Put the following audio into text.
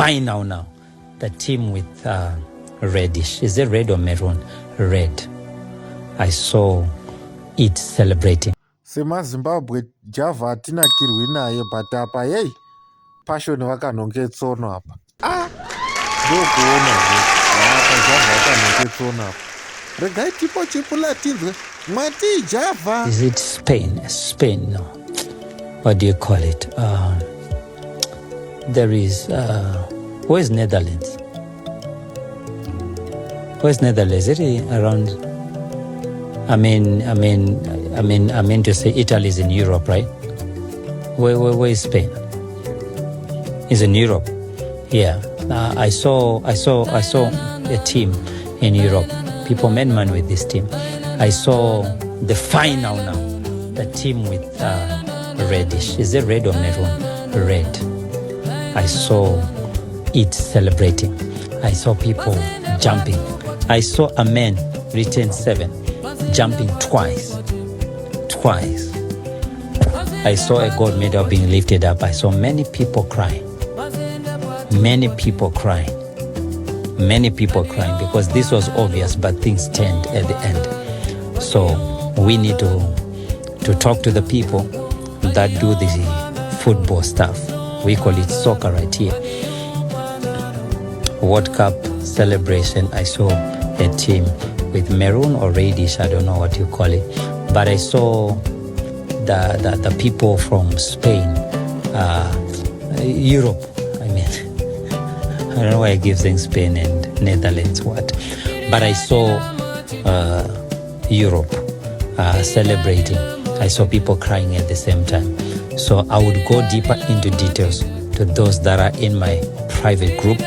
final now. The team with reddish. Is it red or maroon? Red. I saw it celebrating. SemaZimbabwe Java hatinakirwi naye but apa hey passion vakanhonge tsono apa ndokuona apa Java vakanhonge tsono apa regai tipo chipulatinzwe mwati Java. Is it Spain? Spain, no. What do you call it? There is where's Netherlands? Where's Netherlands? Is it around? I mean to say Italy is in Europe, right? Where is Spain? Is in Europe. Yeah. I saw a team in Europe. People made money with this team. I saw the final now. The team with reddish. Is it red or maroon? Red. I saw it celebrating. I saw people jumping. I saw a man return 7 jumping twice. I saw a gold medal being lifted up. I saw many people crying. Many people crying because this was obvious, but things turned at the end. So we need to talk to the people that do the football stuff. We call it soccer right here. World Cup celebration. I saw a team with maroon or reddish, I don't know what you call it, but I saw the people from Spain, Europe. I mean, I don't know why I give them Spain and Netherlands what, but I saw Europe celebrating. I saw people crying at the same time. So I would go deeper into details to those that are in my private group